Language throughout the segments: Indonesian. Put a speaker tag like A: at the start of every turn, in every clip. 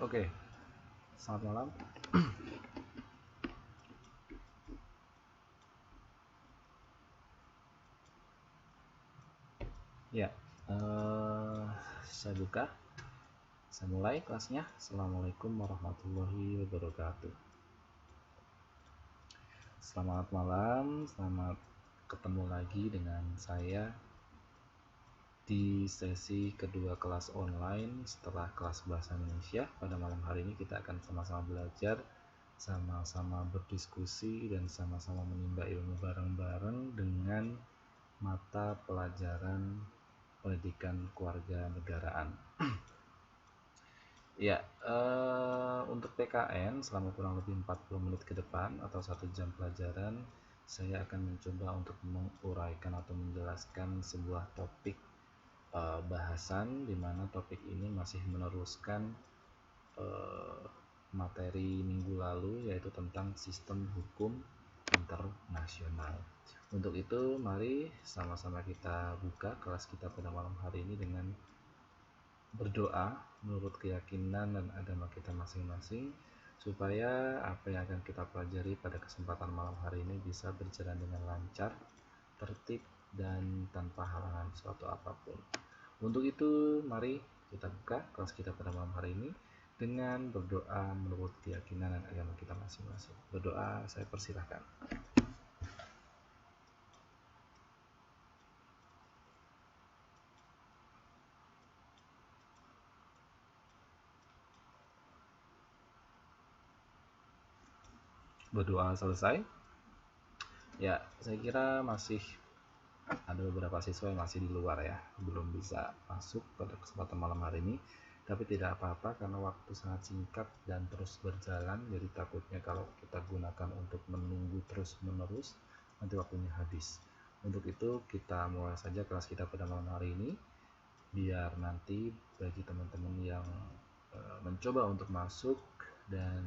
A: Oke, selamat malam. Ya, saya buka. Saya mulai kelasnya. Assalamualaikum warahmatullahi wabarakatuh. Selamat malam, selamat ketemu lagi dengan saya di sesi kedua kelas online setelah kelas bahasa Indonesia. Pada malam hari ini kita akan sama-sama belajar, sama-sama berdiskusi, dan sama-sama menimba ilmu bareng-bareng dengan mata pelajaran pendidikan keluarga negaraan. Ya, untuk PKN selama kurang lebih 40 menit ke depan atau 1 jam pelajaran, saya akan mencoba untuk menguraikan atau menjelaskan sebuah topik bahasan di mana topik ini masih meneruskan materi minggu lalu, yaitu tentang sistem hukum internasional. Untuk itu, mari sama-sama kita buka kelas kita pada malam hari ini dengan berdoa menurut keyakinan dan agama kita masing-masing, supaya apa yang akan kita pelajari pada kesempatan malam hari ini bisa berjalan dengan lancar, tertib, dan tanpa halangan suatu apapun. Untuk itu, mari kita buka kelas kita pada malam hari ini dengan berdoa menurut keyakinan dan agama kita masing-masing. Berdoa, saya persilahkan. Berdoa selesai. Ya, saya kira masih ada beberapa siswa yang masih di luar ya, belum bisa masuk pada kesempatan malam hari ini. Tapi tidak apa-apa karena waktu sangat singkat dan terus berjalan, jadi takutnya kalau kita gunakan untuk menunggu terus-menerus, nanti waktunya habis. Untuk itu kita mulai saja kelas kita pada malam hari ini, biar nanti bagi teman-teman yang mencoba untuk masuk dan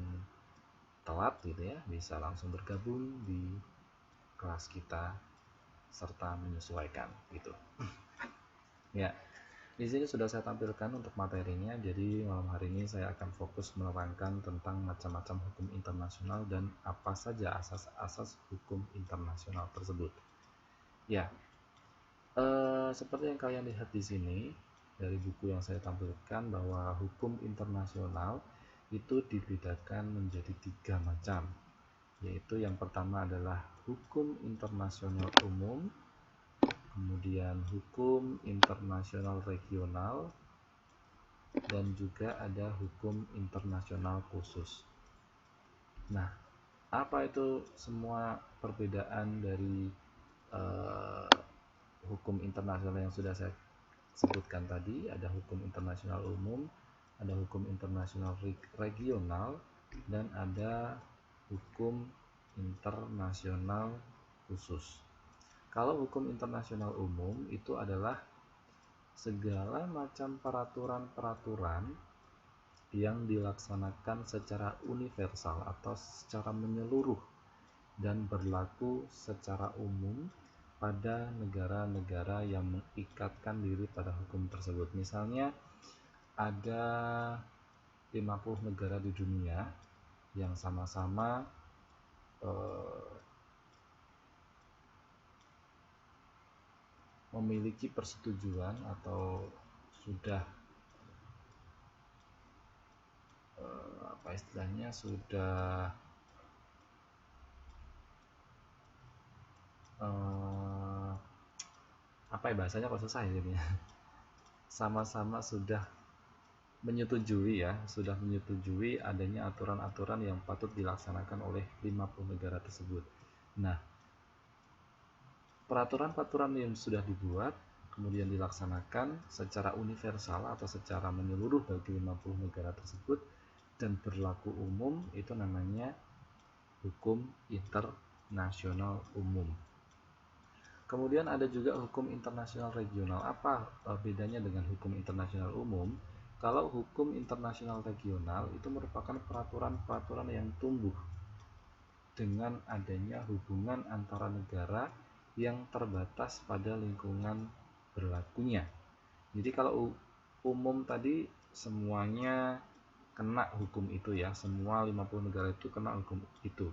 A: telat gitu ya, bisa langsung bergabung di kelas kita serta menyesuaikan gitu. Ya, di sini sudah saya tampilkan untuk materinya. Jadi malam hari ini saya akan fokus menerangkan tentang macam-macam hukum internasional dan apa saja asas-asas hukum internasional tersebut. Ya, seperti yang kalian lihat di sini dari buku yang saya tampilkan, bahwa hukum internasional itu dibedakan menjadi 3 macam, yaitu yang pertama adalah hukum internasional umum, kemudian hukum internasional regional, dan juga ada hukum internasional khusus. Nah, apa itu semua perbedaan dari hukum internasional yang sudah saya sebutkan tadi? Ada hukum internasional umum, ada hukum internasional regional, dan ada hukum internasional khusus. Kalau hukum internasional umum itu adalah segala macam peraturan-peraturan yang dilaksanakan secara universal atau secara menyeluruh dan berlaku secara umum pada negara-negara yang mengikatkan diri pada hukum tersebut. Misalnya ada 50 negara di dunia yang sama-sama memiliki persetujuan atau sudah apa istilahnya, sudah apa ya bahasanya, kok susah ya jadinya. Sama-sama sudah menyetujui adanya aturan-aturan yang patut dilaksanakan oleh 50 negara tersebut. Nah, peraturan-peraturan yang sudah dibuat kemudian dilaksanakan secara universal atau secara menyeluruh bagi 50 negara tersebut dan berlaku umum, itu namanya hukum internasional umum. Kemudian ada juga hukum internasional regional. Apa bedanya dengan hukum internasional umum? Kalau hukum internasional regional itu merupakan peraturan-peraturan yang tumbuh dengan adanya hubungan antara negara yang terbatas pada lingkungan berlakunya. Jadi kalau umum tadi semuanya kena hukum itu ya, semua 50 negara itu kena hukum itu,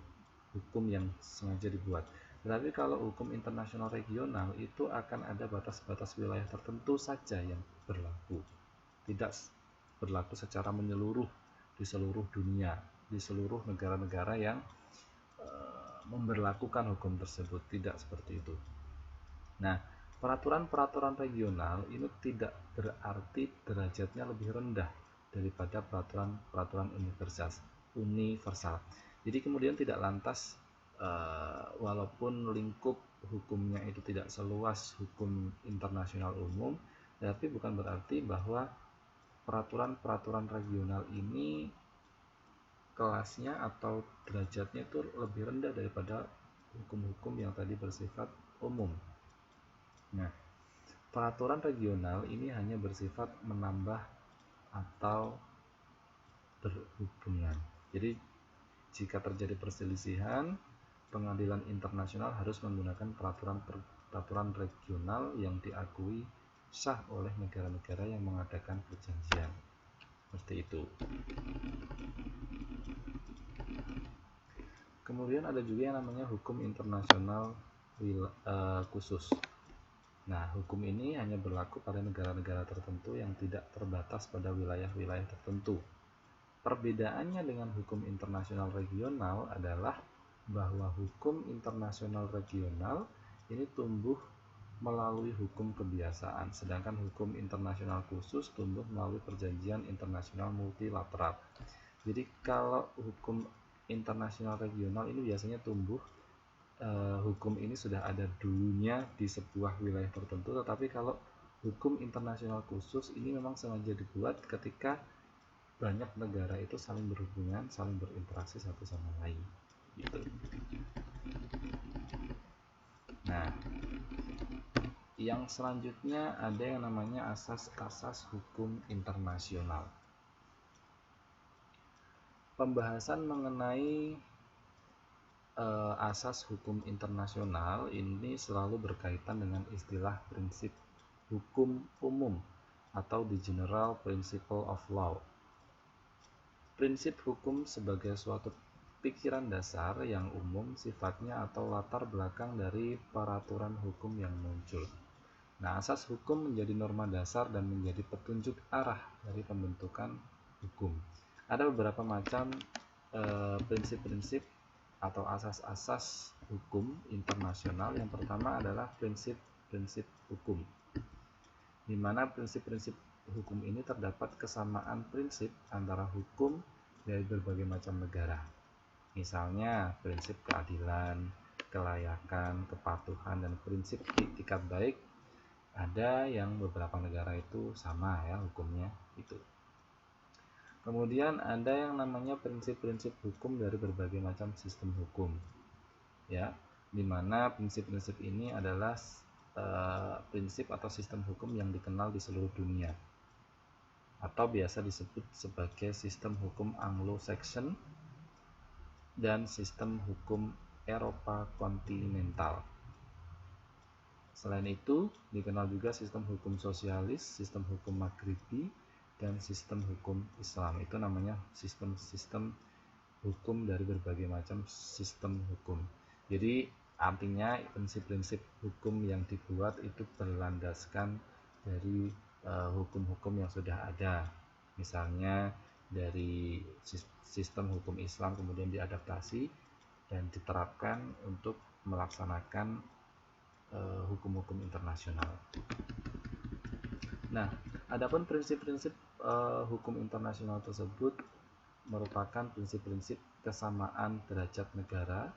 A: hukum yang sengaja dibuat. Tetapi kalau hukum internasional regional itu akan ada batas-batas wilayah tertentu saja yang berlaku, tidak berlaku secara menyeluruh di seluruh dunia, di seluruh negara-negara yang memberlakukan hukum tersebut, tidak seperti itu. Nah, peraturan-peraturan regional ini tidak berarti derajatnya lebih rendah daripada peraturan-peraturan universal. Jadi kemudian tidak lantas walaupun lingkup hukumnya itu tidak seluas hukum internasional umum, tapi bukan berarti bahwa peraturan-peraturan regional ini kelasnya atau derajatnya itu lebih rendah daripada hukum-hukum yang tadi bersifat umum. Nah, peraturan regional ini hanya bersifat menambah atau berhubungan. Jadi, jika terjadi perselisihan, pengadilan internasional harus menggunakan peraturan regional yang diakui sah oleh negara-negara yang mengadakan perjanjian. Seperti itu. Kemudian ada juga yang namanya hukum internasional khusus. Nah, hukum ini hanya berlaku pada negara-negara tertentu yang tidak terbatas pada wilayah-wilayah tertentu. Perbedaannya dengan hukum internasional regional adalah bahwa hukum internasional regional ini tumbuh melalui hukum kebiasaan, sedangkan hukum internasional khusus tumbuh melalui perjanjian internasional multilateral. Jadi kalau hukum internasional regional ini biasanya tumbuh hukum ini sudah ada dulunya di sebuah wilayah tertentu, tetapi kalau hukum internasional khusus ini memang sengaja dibuat ketika banyak negara itu saling berhubungan, saling berinteraksi satu sama lain gitu. Nah, yang selanjutnya ada yang namanya asas-asas hukum internasional. Pembahasan mengenai asas hukum internasional ini selalu berkaitan dengan istilah prinsip hukum umum atau the general principle of law. Prinsip hukum sebagai suatu pikiran dasar yang umum sifatnya atau latar belakang dari peraturan hukum yang muncul. Nah, asas hukum menjadi norma dasar dan menjadi petunjuk arah dari pembentukan hukum. Ada beberapa macam prinsip-prinsip atau asas-asas hukum internasional. Yang pertama adalah prinsip-prinsip hukum, di mana prinsip-prinsip hukum ini terdapat kesamaan prinsip antara hukum dari berbagai macam negara. Misalnya prinsip keadilan, kelayakan, kepatuhan, dan prinsip itikat baik. Ada yang beberapa negara itu sama ya hukumnya itu. Kemudian ada yang namanya prinsip-prinsip hukum dari berbagai macam sistem hukum, ya, dimana prinsip-prinsip ini adalah prinsip atau sistem hukum yang dikenal di seluruh dunia, atau biasa disebut sebagai sistem hukum Anglo-Saxon dan sistem hukum Eropa kontinental. Selain itu, dikenal juga sistem hukum sosialis, sistem hukum Maghribi, dan sistem hukum Islam. Itu namanya sistem-sistem hukum dari berbagai macam sistem hukum. Jadi artinya prinsip-prinsip hukum yang dibuat itu berlandaskan dari hukum-hukum yang sudah ada. Misalnya dari sistem hukum Islam kemudian diadaptasi dan diterapkan untuk melaksanakan hukum-hukum internasional. Nah, adapun prinsip-prinsip hukum internasional tersebut merupakan prinsip-prinsip kesamaan derajat negara,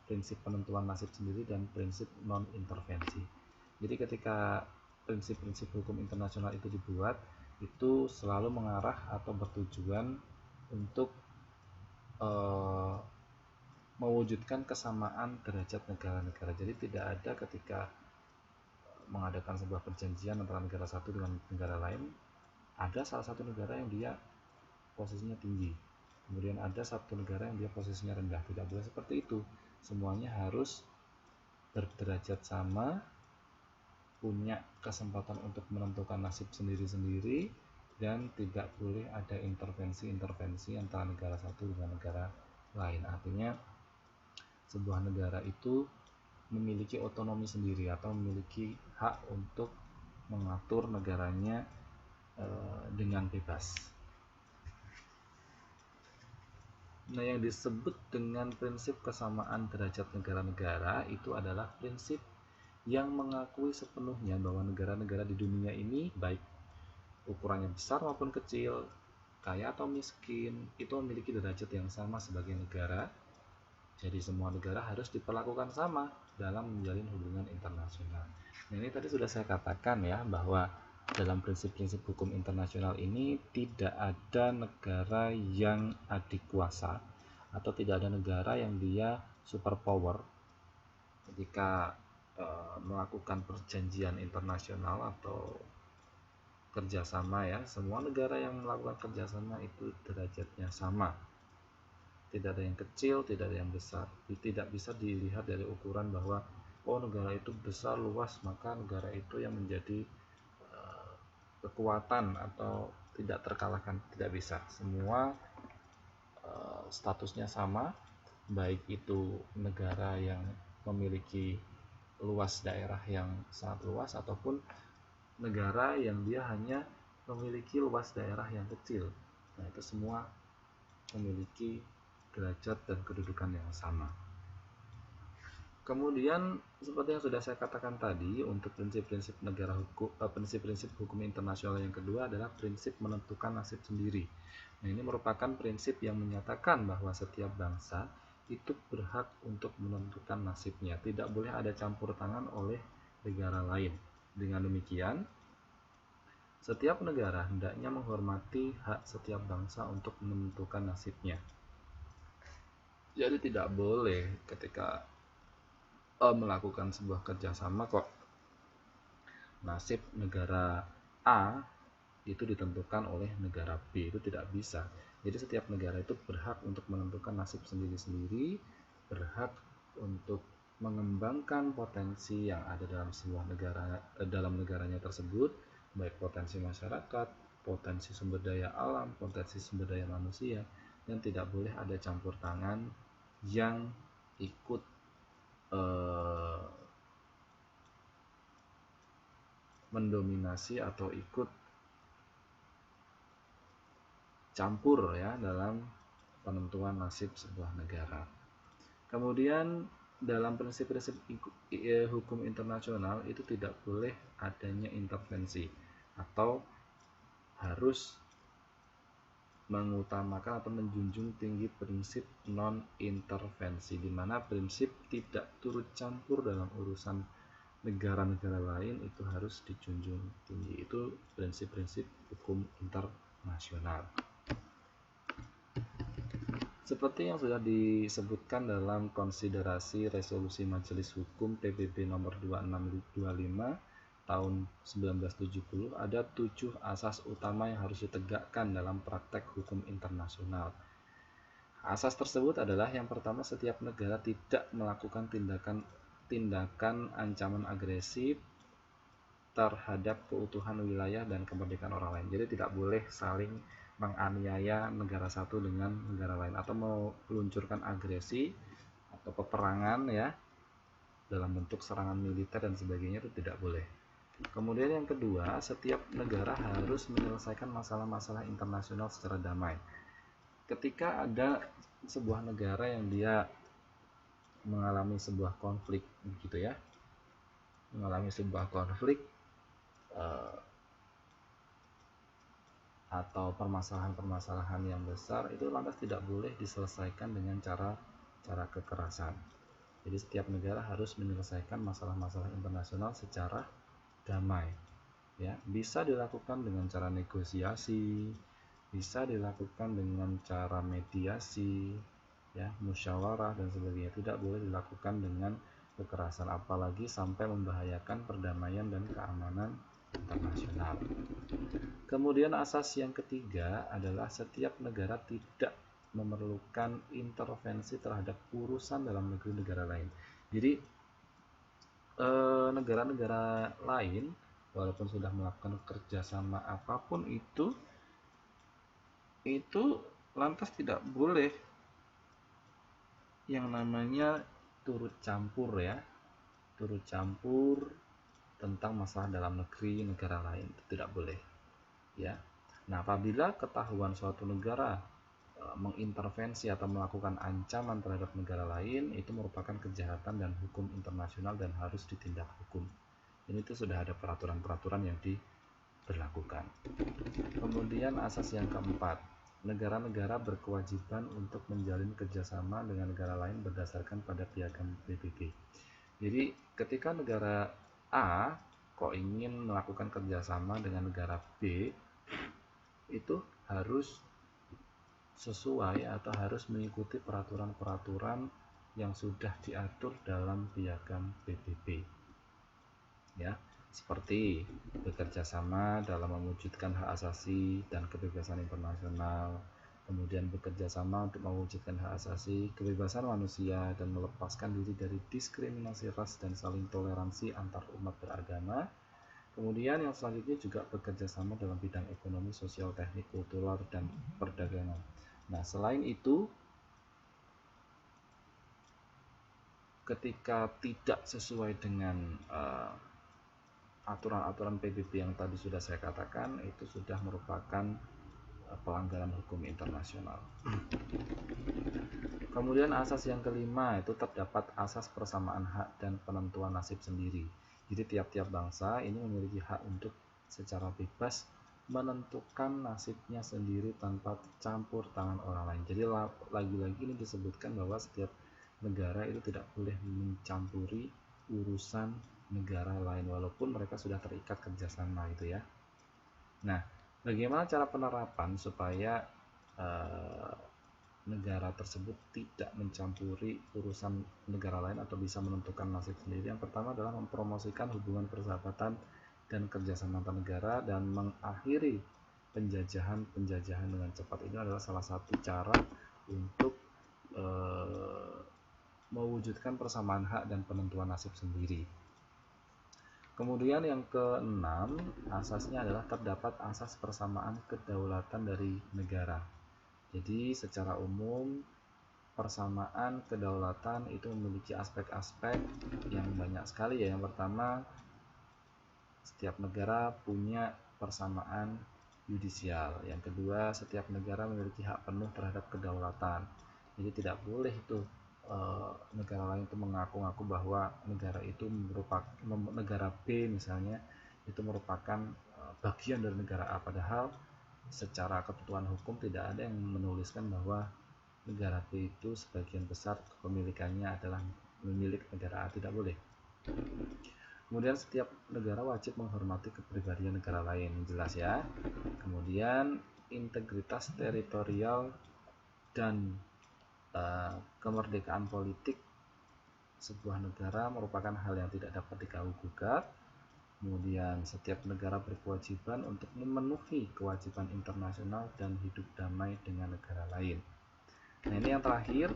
A: prinsip penentuan nasib sendiri, dan prinsip non-intervensi. Jadi ketika prinsip-prinsip hukum internasional itu dibuat, itu selalu mengarah atau bertujuan untuk mewujudkan kesamaan derajat negara-negara. Jadi tidak ada ketika mengadakan sebuah perjanjian antara negara satu dengan negara lain, ada salah satu negara yang dia posisinya tinggi, kemudian ada satu negara yang dia posisinya rendah. Tidak boleh seperti itu. Semuanya harus berderajat sama, punya kesempatan untuk menentukan nasib sendiri-sendiri, dan tidak boleh ada intervensi antara negara satu dengan negara lain. Artinya sebuah negara itu memiliki otonomi sendiri atau memiliki hak untuk mengatur negaranya dengan bebas. Nah, yang disebut dengan prinsip kesamaan derajat negara-negara itu adalah prinsip yang mengakui sepenuhnya bahwa negara-negara di dunia ini, baik ukurannya besar maupun kecil, kaya atau miskin, itu memiliki derajat yang sama sebagai negara. Jadi semua negara harus diperlakukan sama dalam menjalin hubungan internasional. Nah, ini tadi sudah saya katakan ya, bahwa dalam prinsip-prinsip hukum internasional ini tidak ada negara yang adikuasa atau tidak ada negara yang dia superpower ketika melakukan perjanjian internasional atau kerjasama ya. Semua negara yang melakukan kerjasama itu derajatnya sama, tidak ada yang kecil, tidak ada yang besar. Tidak bisa dilihat dari ukuran bahwa oh negara itu besar luas maka negara itu yang menjadi kekuatan atau tidak terkalahkan. Tidak bisa, semua statusnya sama, baik itu negara yang memiliki luas daerah yang sangat luas ataupun negara yang dia hanya memiliki luas daerah yang kecil. Nah, itu semua memiliki derajat dan kedudukan yang sama. Kemudian seperti yang sudah saya katakan tadi, untuk prinsip-prinsip negara hukum, prinsip-prinsip hukum internasional yang kedua adalah prinsip menentukan nasib sendiri. Nah, ini merupakan prinsip yang menyatakan bahwa setiap bangsa itu berhak untuk menentukan nasibnya, tidak boleh ada campur tangan oleh negara lain. Dengan demikian, setiap negara hendaknya menghormati hak setiap bangsa untuk menentukan nasibnya. Jadi tidak boleh ketika melakukan sebuah kerjasama kok nasib negara A itu ditentukan oleh negara B, itu tidak bisa. Jadi setiap negara itu berhak untuk menentukan nasib sendiri-sendiri, berhak untuk mengembangkan potensi yang ada dalam sebuah negara, dalam negaranya tersebut, baik potensi masyarakat, potensi sumber daya alam, potensi sumber daya manusia, dan tidak boleh ada campur tangan yang ikut mendominasi atau ikut campur ya dalam penentuan nasib sebuah negara. Kemudian dalam prinsip-prinsip hukum internasional itu tidak boleh adanya intervensi atau harus mengutamakan atau menjunjung tinggi prinsip non-intervensi, di mana prinsip tidak turut campur dalam urusan negara-negara lain itu harus dijunjung tinggi. Itu prinsip-prinsip hukum internasional. Seperti yang sudah disebutkan dalam konsiderasi resolusi Majelis Hukum PBB nomor 2625 tahun 1970, ada 7 asas utama yang harus ditegakkan dalam praktek hukum internasional. Asas tersebut adalah yang pertama, setiap negara tidak melakukan tindakan ancaman agresif terhadap keutuhan wilayah dan kemerdekaan orang lain. Jadi tidak boleh saling menganiaya negara satu dengan negara lain atau meluncurkan agresi atau peperangan ya dalam bentuk serangan militer dan sebagainya, itu tidak boleh. Kemudian yang kedua, setiap negara harus menyelesaikan masalah-masalah internasional secara damai. Ketika ada sebuah negara yang dia mengalami sebuah konflik gitu ya, mengalami sebuah konflik atau permasalahan-permasalahan yang besar, itu lantas tidak boleh diselesaikan dengan cara kekerasan. Jadi setiap negara harus menyelesaikan masalah-masalah internasional secara damai. Ya, bisa dilakukan dengan cara negosiasi, bisa dilakukan dengan cara mediasi, ya, musyawarah dan sebagainya. Tidak boleh dilakukan dengan kekerasan, apalagi sampai membahayakan perdamaian dan keamanan internasional. Kemudian asas yang ketiga adalah setiap negara tidak memerlukan intervensi terhadap urusan dalam negeri negara lain. Jadi negara-negara lain walaupun sudah melakukan kerjasama apapun itu lantas tidak boleh yang namanya turut campur tentang masalah dalam negeri negara lain, itu tidak boleh ya. Nah, apabila ketahuan suatu negara mengintervensi atau melakukan ancaman terhadap negara lain, itu merupakan kejahatan dan hukum internasional dan harus ditindak hukum. Ini tuh sudah ada peraturan-peraturan yang diberlakukan. Kemudian asas yang keempat, negara-negara berkewajiban untuk menjalin kerjasama dengan negara lain berdasarkan pada piagam PBB. Jadi ketika negara A kok ingin melakukan kerjasama dengan negara B, itu harus sesuai atau harus mengikuti peraturan-peraturan yang sudah diatur dalam piagam PBB ya, seperti bekerja sama dalam mewujudkan hak asasi dan kebebasan internasional, kemudian bekerja sama untuk mewujudkan hak asasi, kebebasan manusia, dan melepaskan diri dari diskriminasi ras dan saling toleransi antar umat beragama. Kemudian yang selanjutnya juga bekerja sama dalam bidang ekonomi, sosial, teknik, kultural, dan perdagangan. Nah, selain itu, ketika tidak sesuai dengan aturan-aturan PBB yang tadi sudah saya katakan, itu sudah merupakan pelanggaran hukum internasional. Kemudian asas yang kelima, itu terdapat asas persamaan hak dan penentuan nasib sendiri. Jadi tiap-tiap bangsa ini memiliki hak untuk secara bebas menentukan nasibnya sendiri tanpa campur tangan orang lain. Jadi lagi-lagi ini disebutkan bahwa setiap negara itu tidak boleh mencampuri urusan negara lain walaupun mereka sudah terikat kerjasama gitu ya. Nah, bagaimana cara penerapan supaya negara tersebut tidak mencampuri urusan negara lain atau bisa menentukan nasib sendiri? Yang pertama adalah mempromosikan hubungan persahabatan dan kerjasama antar negara dan mengakhiri penjajahan dengan cepat. Ini adalah salah satu cara untuk mewujudkan persamaan hak dan penentuan nasib sendiri. Kemudian yang keenam, asasnya adalah terdapat asas persamaan kedaulatan dari negara. Jadi secara umum persamaan kedaulatan itu memiliki aspek-aspek yang banyak sekali ya. Yang pertama, setiap negara punya persamaan yudisial. Yang kedua, setiap negara memiliki hak penuh terhadap kedaulatan. Jadi tidak boleh itu negara lain itu mengaku-ngaku bahwa negara itu merupakan negara B misalnya itu merupakan bagian dari negara A, padahal secara ketentuan hukum tidak ada yang menuliskan bahwa negara B itu sebagian besar kepemilikannya adalah milik negara A. Tidak boleh. Kemudian setiap negara wajib menghormati kepribadian negara lain, jelas ya. Kemudian integritas teritorial dan kemerdekaan politik sebuah negara merupakan hal yang tidak dapat diganggu-gugat. Kemudian setiap negara berkewajiban untuk memenuhi kewajiban internasional dan hidup damai dengan negara lain. Nah, ini yang terakhir,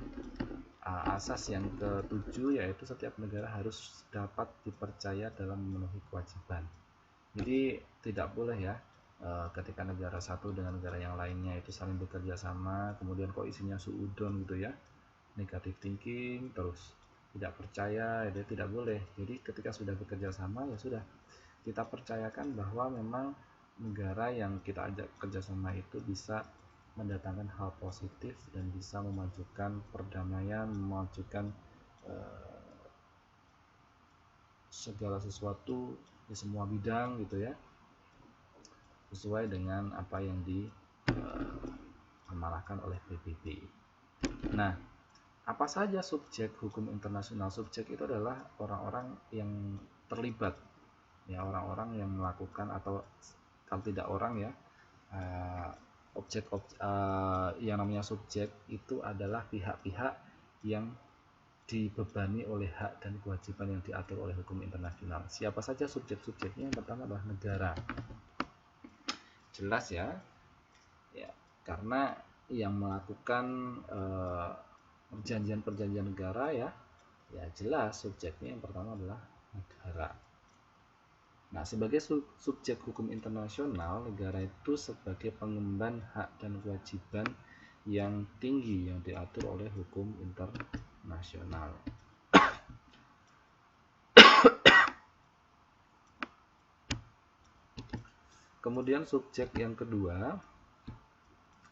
A: asas yang ke-7, yaitu setiap negara harus dapat dipercaya dalam memenuhi kewajiban. Jadi tidak boleh ya ketika negara satu dengan negara yang lainnya itu saling bekerja sama, kemudian kok isinya suudon gitu ya, negative thinking, terus tidak percaya, ya tidak boleh. Jadi ketika sudah bekerja sama ya sudah, kita percayakan bahwa memang negara yang kita ajak kerjasama itu bisa mendatangkan hal positif dan bisa memajukan perdamaian, memajukan segala sesuatu di semua bidang gitu ya, sesuai dengan apa yang diamalahkan oleh PBB. Nah, apa saja subjek hukum internasional? Subjek itu adalah orang-orang yang terlibat, ya, orang-orang yang melakukan, atau kalau tidak orang ya, yang namanya subjek itu adalah pihak-pihak yang dibebani oleh hak dan kewajiban yang diatur oleh hukum internasional. Siapa saja subjek-subjeknya? Yang pertama adalah negara. Jelas ya, karena yang melakukan perjanjian negara ya jelas subjeknya yang pertama adalah negara. Nah, sebagai subjek hukum internasional, negara itu sebagai pengemban hak dan kewajiban yang tinggi yang diatur oleh hukum internasional. Kemudian subjek yang kedua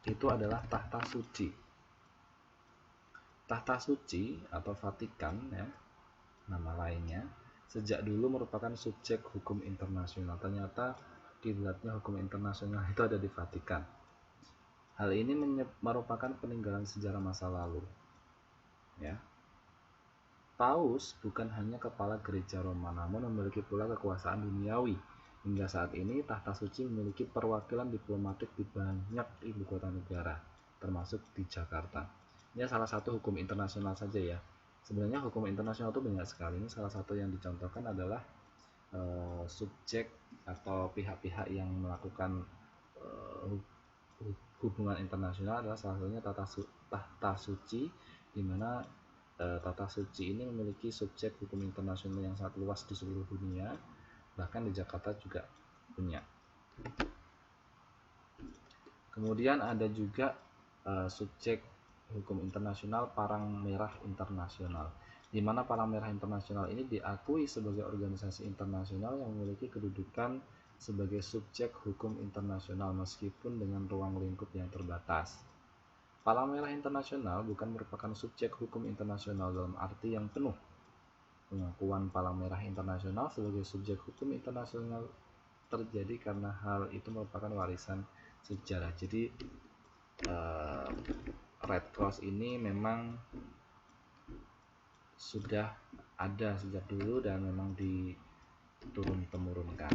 A: itu adalah tahta suci. Tahta suci atau Vatikan ya, nama lainnya, sejak dulu merupakan subjek hukum internasional. Ternyata kiblatnya hukum internasional itu ada di Vatikan. Hal ini merupakan peninggalan sejarah masa lalu. Ya. Paus bukan hanya kepala gereja Roma, namun memiliki pula kekuasaan duniawi. Hingga saat ini, tahta suci memiliki perwakilan diplomatik di banyak ibu kota negara, termasuk di Jakarta. Ini salah satu hukum internasional saja ya. Sebenarnya hukum internasional itu banyak sekali. Ini salah satu yang dicontohkan adalah subjek atau pihak-pihak yang melakukan hubungan internasional adalah salah satunya tahta suci, di mana tahta suci ini memiliki subjek hukum internasional yang sangat luas di seluruh dunia, bahkan di Jakarta juga punya. Kemudian ada juga subjek hukum internasional Palang Merah Internasional, di mana Palang Merah Internasional ini diakui sebagai organisasi internasional yang memiliki kedudukan sebagai subjek hukum internasional meskipun dengan ruang lingkup yang terbatas. Palang Merah Internasional bukan merupakan subjek hukum internasional dalam arti yang penuh. Pengakuan Palang Merah Internasional sebagai subjek hukum internasional terjadi karena hal itu merupakan warisan sejarah. Jadi Red Cross ini memang sudah ada sejak dulu dan memang diturun-temurunkan.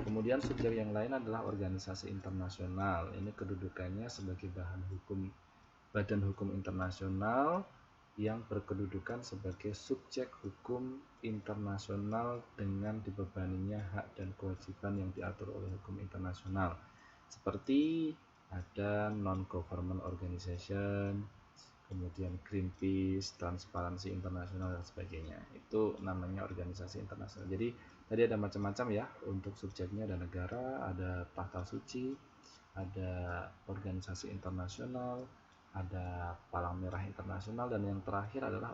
A: Kemudian subjek yang lain adalah organisasi internasional. Ini kedudukannya sebagai badan hukum internasional yang berkedudukan sebagai subjek hukum internasional dengan dibebaninya hak dan kewajiban yang diatur oleh hukum internasional. Seperti ada non-government organization, kemudian Greenpeace, Transparansi Internasional dan sebagainya. Itu namanya organisasi internasional. Jadi tadi ada macam-macam ya untuk subjeknya, ada negara, ada tahta suci, ada organisasi internasional, ada Palang Merah Internasional, dan yang terakhir adalah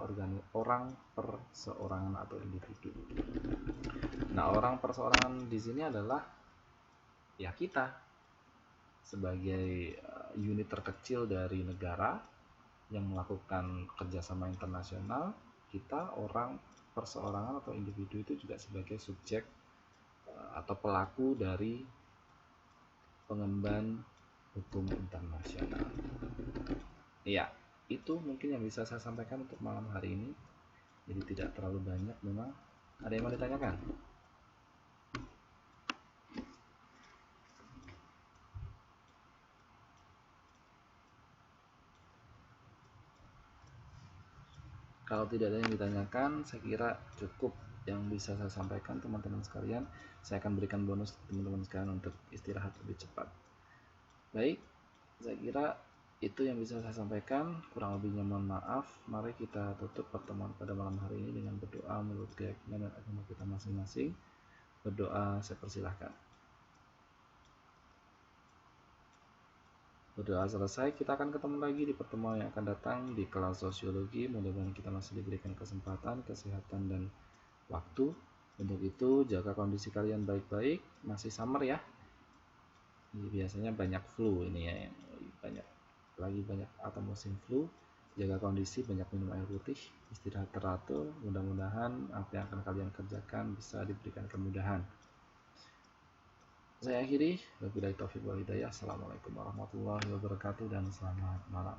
A: orang perseorangan atau individu. Nah, orang perseorangan di sini adalah ya kita sebagai unit terkecil dari negara yang melakukan kerjasama internasional. Kita orang perseorangan atau individu itu juga sebagai subjek atau pelaku dari pengemban hukum internasional. Ya, itu mungkin yang bisa saya sampaikan untuk malam hari ini. Jadi tidak terlalu banyak memang. Ada yang mau ditanyakan? Kalau tidak ada yang ditanyakan, saya kira cukup yang bisa saya sampaikan teman-teman sekalian. Saya akan berikan bonus teman-teman sekalian untuk istirahat lebih cepat. Baik, saya kira itu yang bisa saya sampaikan. Kurang lebihnya mohon maaf. Mari kita tutup pertemuan pada malam hari ini dengan berdoa menurut keyakinan dan agama kita masing-masing. Berdoa, saya persilahkan. Berdoa selesai, kita akan ketemu lagi di pertemuan yang akan datang di kelas sosiologi. Mudah-mudahan kita masih diberikan kesempatan, kesehatan, dan waktu. Untuk itu, jaga kondisi kalian baik-baik. Masih summer ya. Biasanya banyak flu ini ya, banyak atau musim flu. Jaga kondisi, banyak minum air putih, istirahat teratur. Mudah-mudahan apa yang akan kalian kerjakan bisa diberikan kemudahan. Saya akhiri, wabillahi taufiq wal hidayah. Assalamualaikum warahmatullahi wabarakatuh dan selamat malam.